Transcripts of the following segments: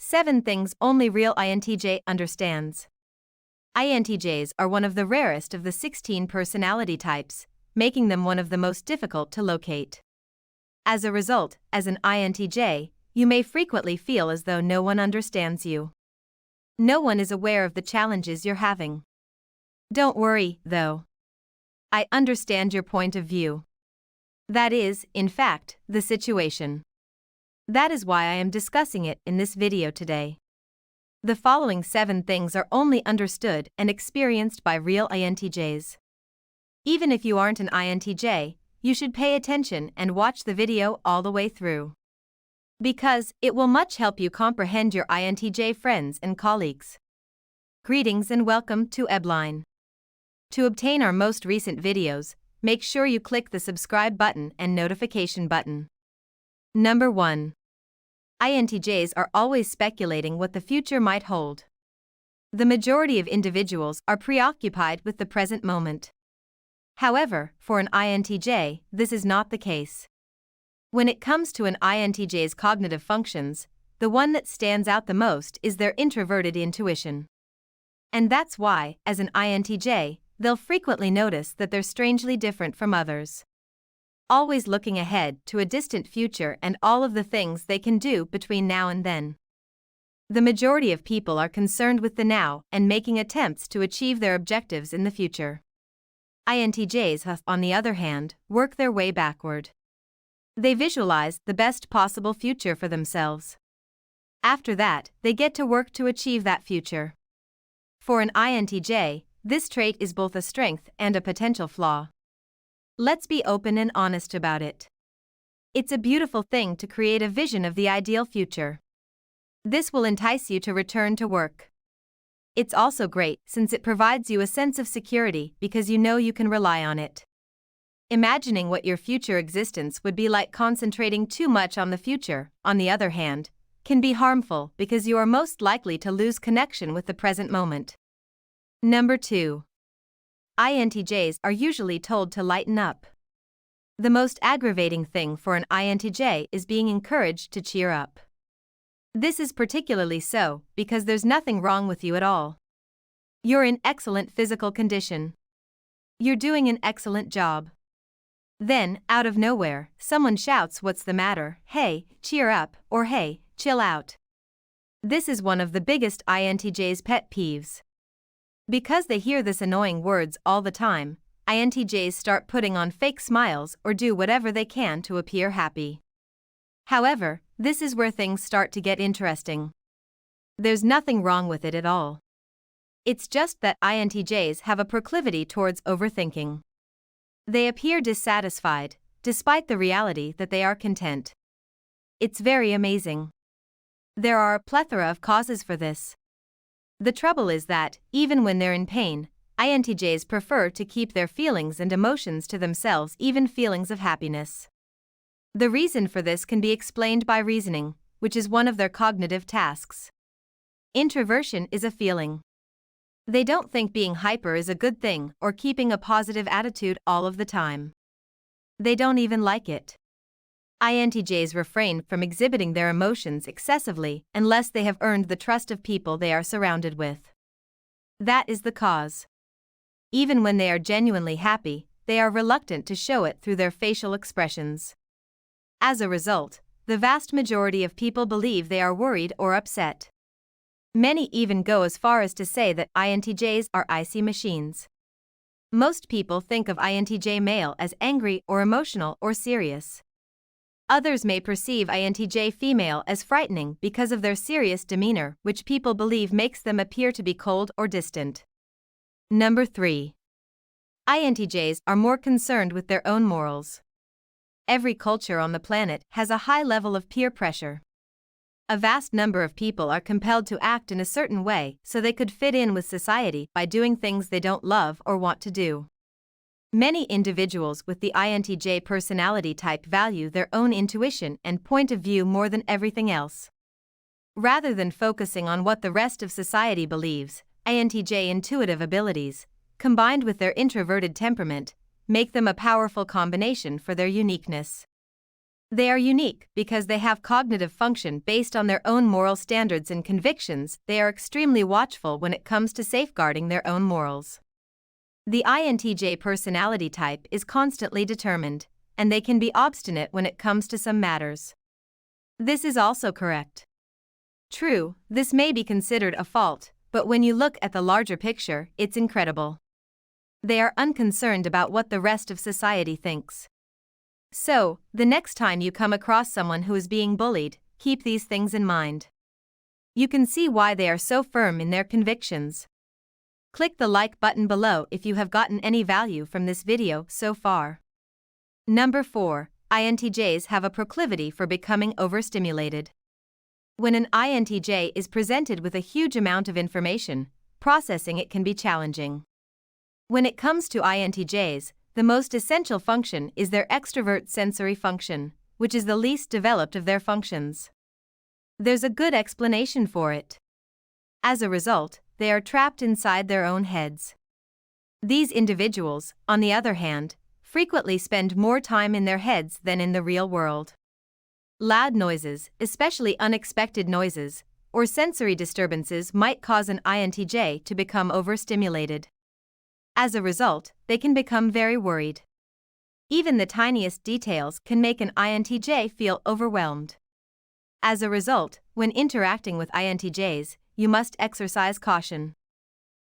7 things only real INTJ understands. INTJs are one of the rarest of the 16 personality types, making them one of the most difficult to locate. As a result, as an INTJ, you may frequently feel as though no one understands you. No one is aware of the challenges you're having. Don't worry, though. I understand your point of view. That is, in fact, the situation. That is why I am discussing it in this video today. The following 7 things are only understood and experienced by real INTJs. Even if you aren't an INTJ, you should pay attention and watch the video all the way through. Because it will much help you comprehend your INTJ friends and colleagues. Greetings and welcome to Ebline. To obtain our most recent videos, make sure you click the subscribe button and notification button. Number 1. INTJs are always speculating what the future might hold. The majority of individuals are preoccupied with the present moment. However, for an INTJ, this is not the case. When it comes to an INTJ's cognitive functions, the one that stands out the most is their introverted intuition. And that's why, as an INTJ, they'll frequently notice that they're strangely different from others. Always looking ahead to a distant future and all of the things they can do between now and then. The majority of people are concerned with the now and making attempts to achieve their objectives in the future. INTJs, on the other hand, work their way backward. They visualize the best possible future for themselves. After that, they get to work to achieve that future. For an INTJ, this trait is both a strength and a potential flaw. Let's be open and honest about it. It's a beautiful thing to create a vision of the ideal future. This will entice you to return to work. It's also great since it provides you a sense of security because you know you can rely on it. Imagining what your future existence would be like concentrating too much on the future, on the other hand, can be harmful because you are most likely to lose connection with the present moment. Number 2. INTJs are usually told to lighten up. The most aggravating thing for an INTJ is being encouraged to cheer up. This is particularly so because there's nothing wrong with you at all. You're in excellent physical condition. You're doing an excellent job. Then, out of nowhere, someone shouts, "What's the matter? Hey, cheer up," or "Hey, chill out." This is one of the biggest INTJ's pet peeves. Because they hear this annoying words all the time, INTJs start putting on fake smiles or do whatever they can to appear happy. However, this is where things start to get interesting. There's nothing wrong with it at all. It's just that INTJs have a proclivity towards overthinking. They appear dissatisfied, despite the reality that they are content. It's very amazing. There are a plethora of causes for this. The trouble is that, even when they're in pain, INTJs prefer to keep their feelings and emotions to themselves, even feelings of happiness. The reason for this can be explained by reasoning, which is one of their cognitive tasks. Introversion is a feeling. They don't think being hyper is a good thing or keeping a positive attitude all of the time. They don't even like it. INTJs refrain from exhibiting their emotions excessively unless they have earned the trust of people they are surrounded with. That is the cause. Even when they are genuinely happy, they are reluctant to show it through their facial expressions. As a result, the vast majority of people believe they are worried or upset. Many even go as far as to say that INTJs are icy machines. Most people think of INTJ male as angry or emotional or serious. Others may perceive INTJ female as frightening because of their serious demeanor, which people believe makes them appear to be cold or distant. Number 3. INTJs are more concerned with their own morals. Every culture on the planet has a high level of peer pressure. A vast number of people are compelled to act in a certain way so they could fit in with society by doing things they don't love or want to do. Many individuals with the INTJ personality type value their own intuition and point of view more than everything else. Rather than focusing on what the rest of society believes, INTJ intuitive abilities, combined with their introverted temperament, make them a powerful combination for their uniqueness. They are unique because they have cognitive function based on their own moral standards and convictions. They are extremely watchful when it comes to safeguarding their own morals. The INTJ personality type is constantly determined, and they can be obstinate when it comes to some matters. This is also correct. True, this may be considered a fault, but when you look at the larger picture, it's incredible. They are unconcerned about what the rest of society thinks. So, the next time you come across someone who is being bullied, keep these things in mind. You can see why they are so firm in their convictions. Click the like button below if you have gotten any value from this video so far. Number 4. INTJs have a proclivity for becoming overstimulated. When an INTJ is presented with a huge amount of information, processing it can be challenging. When it comes to INTJs, the most essential function is their extrovert sensory function, which is the least developed of their functions. There's a good explanation for it. As a result, they are trapped inside their own heads. These individuals, on the other hand, frequently spend more time in their heads than in the real world. Loud noises, especially unexpected noises, or sensory disturbances might cause an INTJ to become overstimulated. As a result, they can become very worried. Even the tiniest details can make an INTJ feel overwhelmed. As a result, when interacting with INTJs, you must exercise caution.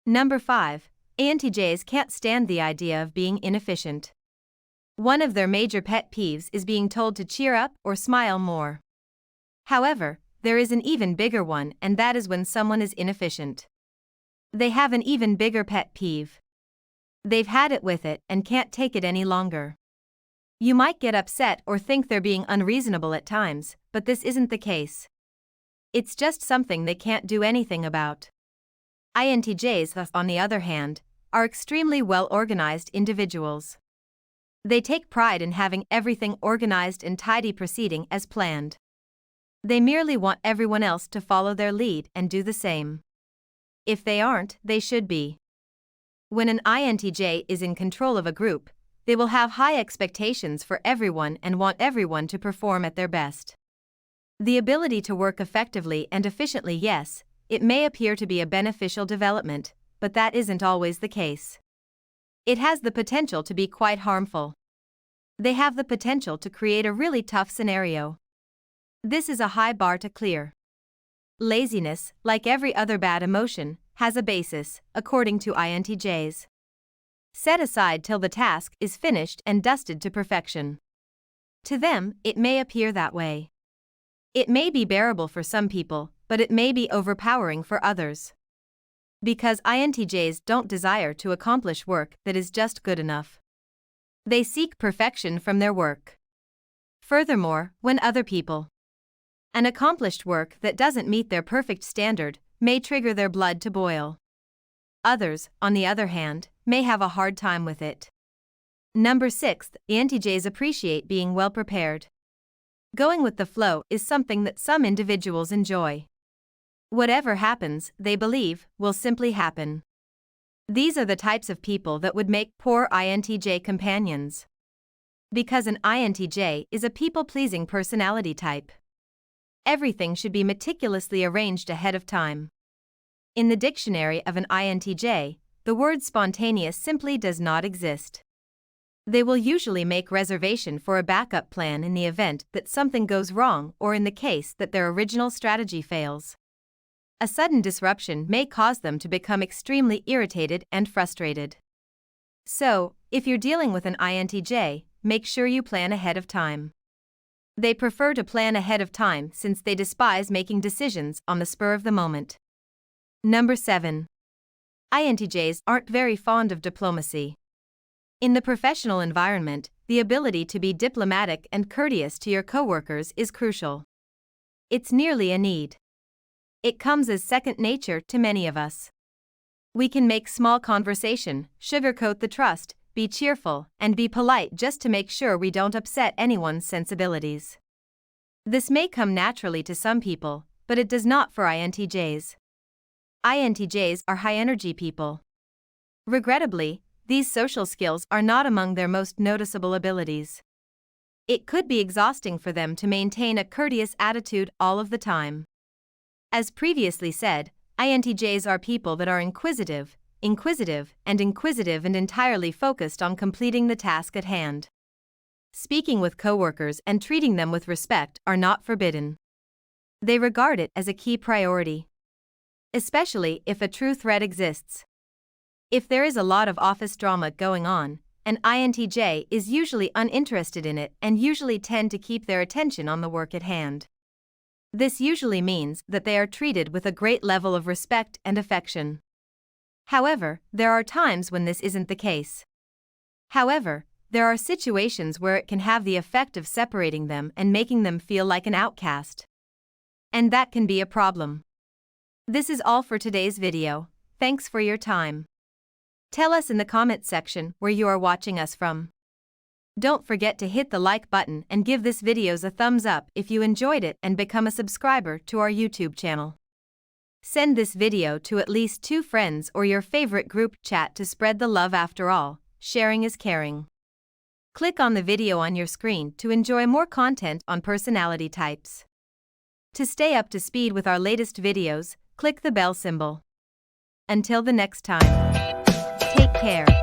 Number 5. INTJs can't stand the idea of being inefficient. One of their major pet peeves is being told to cheer up or smile more. However, there is an even bigger one, and that is when someone is inefficient. They have an even bigger pet peeve. They've had it with it and can't take it any longer. You might get upset or think they're being unreasonable at times, but this isn't the case. It's just something they can't do anything about. INTJs, on the other hand, are extremely well-organized individuals. They take pride in having everything organized and tidy proceeding as planned. They merely want everyone else to follow their lead and do the same. If they aren't, they should be. When an INTJ is in control of a group, they will have high expectations for everyone and want everyone to perform at their best. The ability to work effectively and efficiently, yes, it may appear to be a beneficial development, but that isn't always the case. It has the potential to be quite harmful. They have the potential to create a really tough scenario. This is a high bar to clear. Laziness, like every other bad emotion, has a basis, according to INTJs. Set aside till the task is finished and dusted to perfection. To them, it may appear that way. It may be bearable for some people, but it may be overpowering for others. Because INTJs don't desire to accomplish work that is just good enough. They seek perfection from their work. Furthermore, when other people an accomplished work that doesn't meet their perfect standard may trigger their blood to boil. Others, on the other hand, may have a hard time with it. Number 6. INTJs appreciate being well prepared. Going with the flow is something that some individuals enjoy. Whatever happens, they believe, will simply happen. These are the types of people that would make poor INTJ companions. Because an INTJ is a people-pleasing personality type. Everything should be meticulously arranged ahead of time. In the dictionary of an INTJ, the word spontaneous simply does not exist. They will usually make reservation for a backup plan in the event that something goes wrong or in the case that their original strategy fails. A sudden disruption may cause them to become extremely irritated and frustrated. So, if you're dealing with an INTJ, make sure you plan ahead of time. They prefer to plan ahead of time since they despise making decisions on the spur of the moment. Number 7. INTJs aren't very fond of diplomacy. In the professional environment, the ability to be diplomatic and courteous to your coworkers is crucial. It's nearly a need. It comes as second nature to many of us. We can make small conversation, sugarcoat the trust, be cheerful, and be polite just to make sure we don't upset anyone's sensibilities. This may come naturally to some people, but it does not for INTJs. INTJs are high-energy people. Regrettably, these social skills are not among their most noticeable abilities. It could be exhausting for them to maintain a courteous attitude all of the time. As previously said, INTJs are people that are inquisitive and entirely focused on completing the task at hand. Speaking with coworkers and treating them with respect are not forbidden. They regard it as a key priority, especially if a true threat exists. If there is a lot of office drama going on, an INTJ is usually uninterested in it and usually tend to keep their attention on the work at hand. This usually means that they are treated with a great level of respect and affection. However, there are times when this isn't the case. However, there are situations where it can have the effect of separating them and making them feel like an outcast. And that can be a problem. This is all for today's video. Thanks for your time. Tell us in the comment section where you are watching us from. Don't forget to hit the like button and give this video a thumbs up if you enjoyed it and become a subscriber to our YouTube channel. Send this video to at least 2 friends or your favorite group chat to spread the love. After all, sharing is caring. Click on the video on your screen to enjoy more content on personality types. To stay up to speed with our latest videos, click the bell symbol. Until the next time, take care.